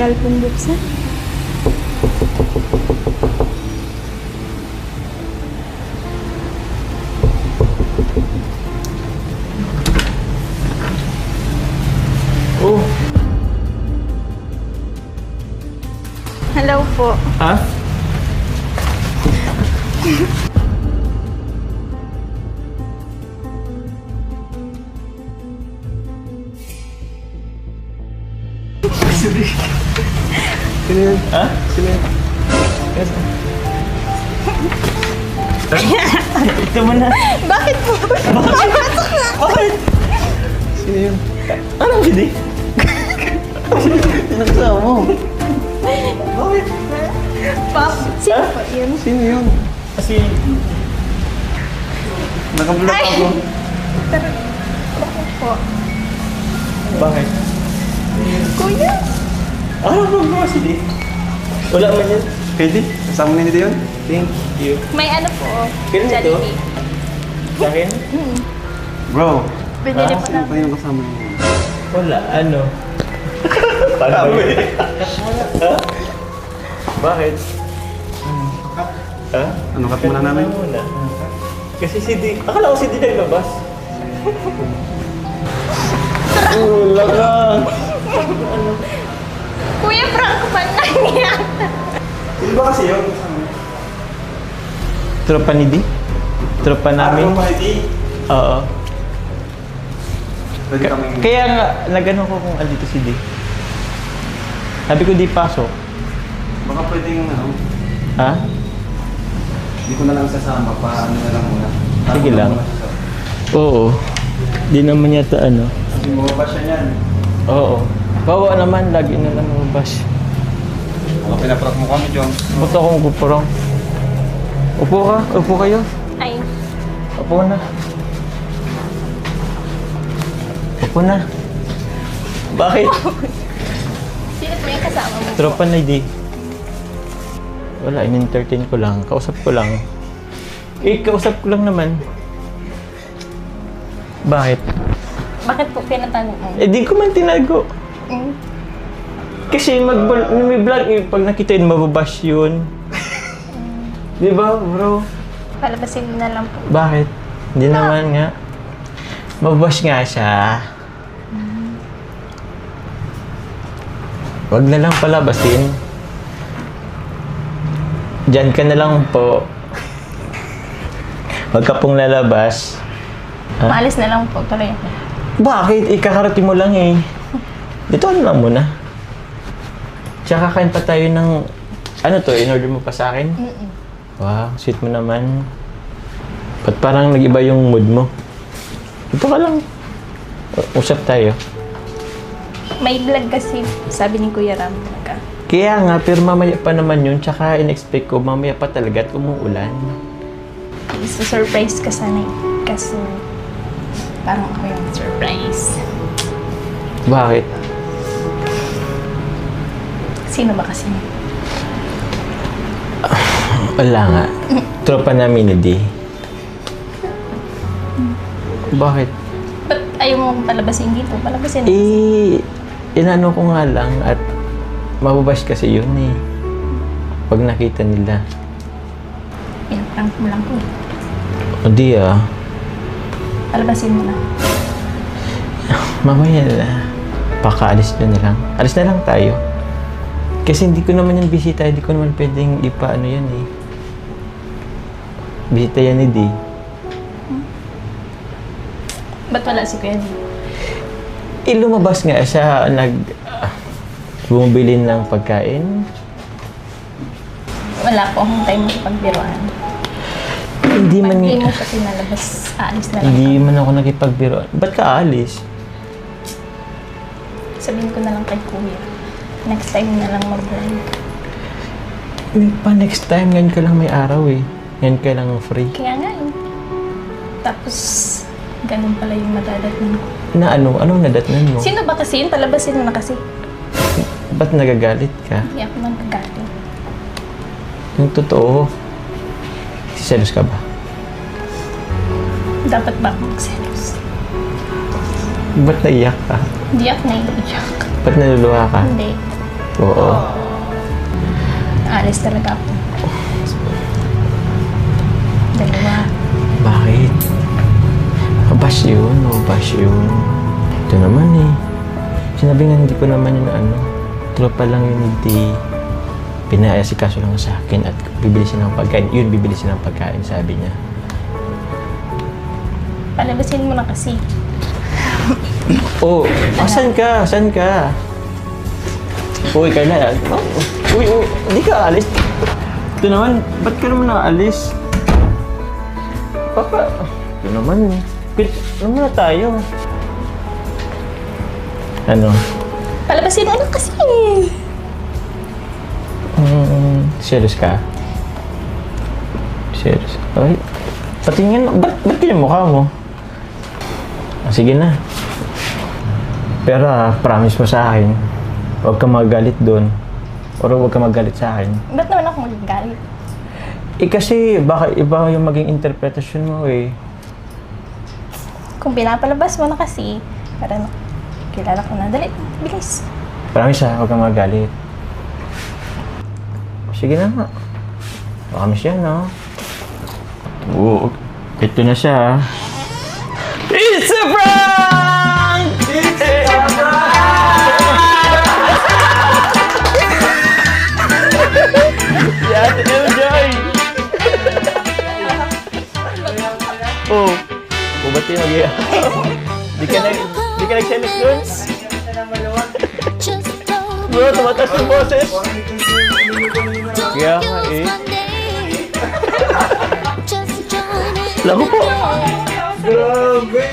tagal pong buksan. Oh. Hello po. Ha? Sino yun? Ha? Sino yun? Yes. Ito mo na. Bakit po? Bakit? Sino yun? Anong hindi? Sino kasama mo? Bakit? Pop, sino po yun? Sino yun? Kasi... Nakablog ako. Pero, bakit po? Bakit? Kuya? Ano ba mo kasi di? Wala man yan. Pwede? Kasama na nito yun? Thank you. May ano po. Kailan ito? Jollibee. Sa akin? Bro. Binili po Sino na. pa yung kasama mo? Wala, ano? Paano ba yun? Ha? Bakit? Ha? Ano kat muna namin? Muna. Kasi si Di... Akala ko si Di naglabas. Wala ka. Kuya, prank ba na niya? Sino ba kasi yun? Tropa ni Di? Tropa namin? Ano ba hindi? Oo. Pwede kami... Kaya nga, nagano ko kung andito si Di. Sabi ko di pasok. Baka pwedeng ano... Ha? Hindi ko na lang sasama pa ano na lang muna. Sige Tago lang. muna siya. Oo. Di naman yata ano. Kasi bumaba siya niyan. Oo. Bawa naman, lagi na lang mabas. Mga pinaprok mo kami, Jom. Ba't akong kuporong? Upo ka? Upo kayo? Ay, Upo na. Upo na. Bakit? sino po yung kasama mo? Tropa na Di. Wala, in-entertain ko lang. Kausap ko lang. Kausap ko lang naman. Bakit? Bakit po pinatanong mo? Di ko man tinago. Kasi may vlog, pag nakita yun, mababash yun. Di ba, bro? Palabasin mo na lang po. Bakit? Hindi naman nga. Mababash nga siya. Wag na lang palabasin. Diyan ka na lang po. Wag ka pong lalabas. Ha? Maalis na lang po, tuloy ako. Bakit? Ikakarating mo lang eh. Dito ano lang muna. Tsaka kain pa tayo ng... Ano to? In-order mo pa sa akin? Wow, sweet mo naman. Ba't parang nag-iba yung mood mo? Dito ka lang. Usap tayo. May vlog kasi, sabi ni Kuya Ram. Kaya nga, pero mamaya pa naman yun. Tsaka in-expect ko, mamaya pa talaga at umuulan. Surprise ka sana eh. Kaso, parang ako yung surprise. Bakit? Sino ba kasi? Wala nga. Tropa namin ni Di. Bakit? Ba't ayaw mo palabasin dito? Palabasin mo. Inano ko nga lang at mababash kasi yun eh. Pag nakita nila. Prank mo lang po. O di ah. Palabasin mo na. Mamaya na. Pakaalis na lang. Alis na lang tayo. Kasi hindi ko naman yan bisita. Hindi ko naman pwedeng ipaano yan eh. Bisita yan ni Di. Ba't wala si Kuya D? Lumabas nga siya. Bumibili ng pagkain. Wala po akong time sa pagbiruan. Hindi man Hindi nga. mo kasi nalabas, aalis na lang. Hindi man ako nakipagbiro. Ba't ka aalis? Sabihin ko na lang kay Kuya. Next time na lang mag-vlog. Pa next time, ngayon ka lang may araw eh. Ngayon ka lang free. Kaya nga eh. Tapos, ganun pala yung madadatnan ko. Na ano? Anong nadatnan mo? Sino ba kasi yun? Palabasin mo na kasi. Ba't nagagalit ka? Hindi ako nagkagaling. Yung totoo. Siselos ka ba? Dapat ba ako magselos? Ba't naiyak ka? Hindi ako naiiyak. Ba't naluluha ka? Hindi. Oo. Aalis talaga ako. Dalawa. Bakit? Mabash yun, mabash yun. Ito naman eh. Sinabi nga hindi ko naman yun ano. Tropa lang yun hindi. Pinaasikaso lang sa akin at bibili siya ng pagkain. Yun, bibili siya ng pagkain, sabi niya. Palabasin mo na kasi. Oh, saan ka? Saan ka? Uy, Carla. Uy, hindi ka alis. Ito naman, ba't ka naman nakaalis? Papa, ito naman. Ano muna tayo? Ano? Palabasin mo na kasi. Serious ka? Serious? Ay, patingin, ba't yung mukha mo? Sige na. Pero promise mo sa akin, huwag ka magalit doon. O huwag ka magalit sa akin. Ba't naman ako magagalit? Kasi baka iba yung maging interpretasyon mo eh. Kung pinapalabas mo na kasi, para kilala ko na. Dali, bilis. Promise huwag ka magalit. Sige na nga. Promise yan, no? Oo. Ito na siya. It's a prank! It's a prank! Si Ate Eljoy! Oh. Ba't yung mag-iya? Di ka nag-selos dun? Bro, tumatas yung boses! Kaya nga eh. Lago po! Grabe!